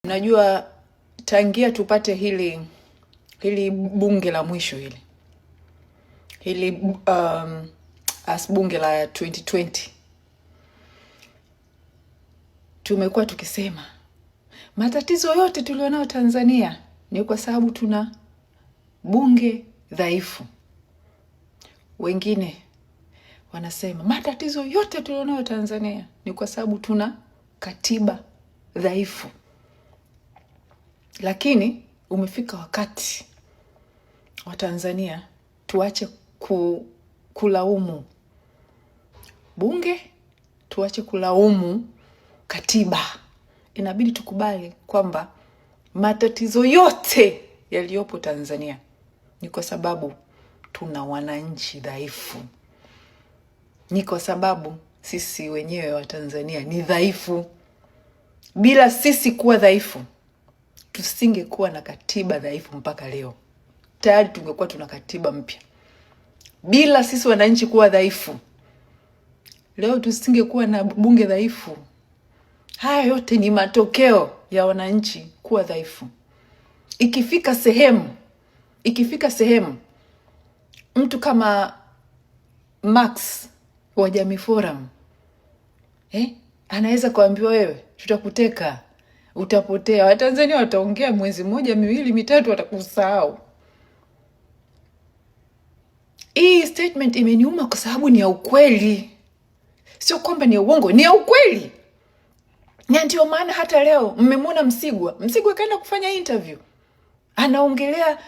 Najua tangia tupate hili bunge la mwisho hili as bunge la 2020 tumekuwa tukisema matatizo yote tulionao Tanzania ni kwa sababu tuna bunge dhaifu. Wengine wanasema matatizo yote tulionao Tanzania ni kwa sababu tuna katiba dhaifu. Lakini umefika wakati wa Tanzania tuache kulaumu bunge, tuache kulaumu katiba. Inabidi tukubali kwamba matatizo yote yaliyopo Tanzania ni kwa sababu tuna wananchi dhaifu. Ni kwa sababu sisi wenyewe wa Tanzania ni dhaifu. Bila sisi kuwa dhaifu, tusingekuwa na katiba dhaifu mpaka leo. Tayari tungekuwa tuna katiba mpya. Bila sisi wananchi kuwa dhaifu, leo tusingekuwa na bunge dhaifu. Haya yote ni matokeo ya wananchi kuwa dhaifu. Ikifika sehemu mtu kama Max wa Jamii Forum anaweza kuambiwa wewe tutakuteka, utapotea. Watanzania wataongea mwezi mmoja, miwili, mitatu watakusahau. Hii statement imeniuma kwa sababu ni ya ukweli. Sio kwamba ni uongo, ni ya ukweli. Na ndio maana hata leo mmemwona Msigwa kaenda kufanya interview. Anaongelea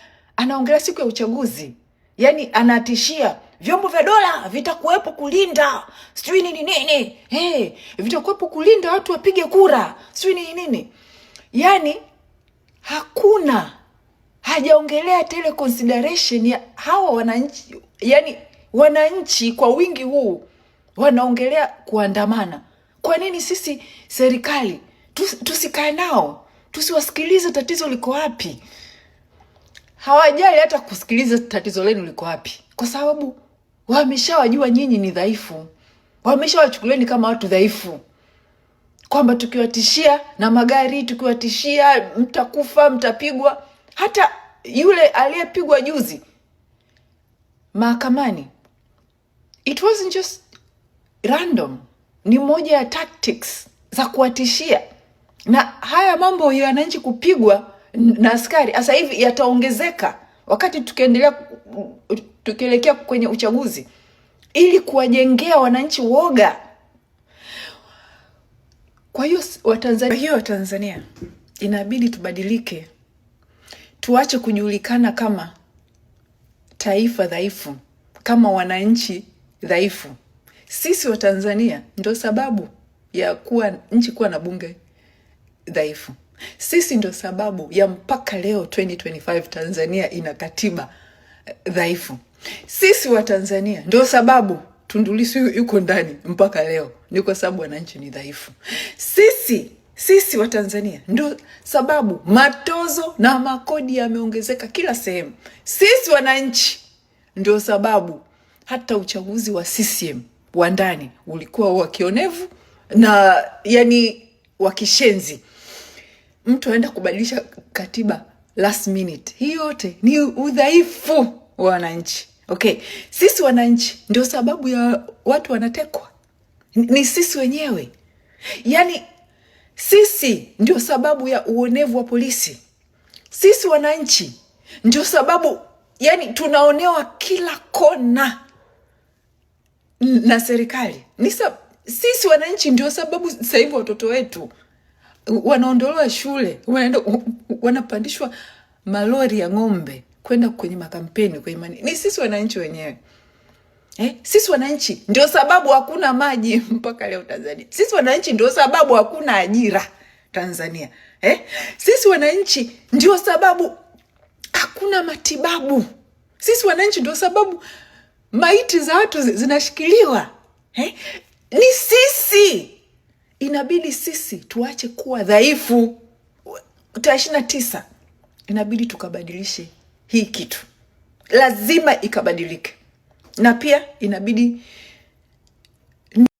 siku ya uchaguzi. Yaani anatishia vyombo vya dola vitakuwepo kulinda sijui nini. Vitakuwepo kulinda watu wapige kura sijui nini. Yaani hajaongelea tele consideration ya hawa wananchi. Yaani wananchi kwa wingi huu wanaongelea kuandamana. Kwa nini sisi serikali tusikae nao, tusiwasikilize tatizo liko wapi? Hawajali hata kusikiliza tatizo lenu liko wapi, kwa sababu wameshawajua nyinyi ni dhaifu. Wameshawachukulieni kama watu dhaifu, kwamba tukiwatishia na magari, tukiwatishia mtakufa, mtapigwa. Hata yule aliyepigwa juzi mahakamani, it wasn't just random. Ni moja ya tactics za kuwatishia. Na haya mambo ya wananchi kupigwa na askari sasa hivi yataongezeka wakati tukielekea kwenye uchaguzi, ili kuwajengea wananchi woga. Kwa hiyo Watanzania inabidi tubadilike. Tuache kujulikana kama taifa dhaifu, kama wananchi dhaifu. Sisi wa Tanzania ndio sababu ya nchi kuwa na bunge dhaifu. Sisi ndio sababu ya mpaka leo 2025 Tanzania ina katiba dhaifu. Sisi wa Tanzania ndio sababu Tundu Lissu yuko ndani mpaka leo, ni kwa sababu wananchi ni dhaifu. Sisi wa Tanzania ndio sababu matozo na makodi yameongezeka kila sehemu. Sisi wananchi ndio sababu hata uchaguzi wa CCM wa ndani ulikuwa wa kionevu na yani wa kishenzi. Mtu aenda kubadilisha katiba last minute. Hii yote ni udhaifu wa wananchi. Okay, sisi wananchi ndio sababu ya watu wanatekwa. Ni sisi wenyewe. Yani sisi ndio sababu ya uonevu wa polisi. Sisi wananchi ndio sababu yani tunaonewa kila kona na serikali. Sisi wananchi ndio sababu sasa hivi watoto wetu wanaondolewa shule, wanapandishwa malori ya ng'ombe kwenda kwenye makampeni kwa imani. Ni sisi wananchi wenyewe. Sisi wananchi ndio sababu hakuna maji mpaka leo Tanzania. Sisi wananchi ndio sababu hakuna ajira Tanzania. Sisi wananchi ndio sababu hakuna matibabu. Sisi wananchi ndio sababu maiti za watu zinashikiliwa. Ni sisi. Inabidi sisi tuache kuwa dhaifu. 29 inabidi tukabadilishe hii kitu. Lazima ikabadilike. Na pia inabidi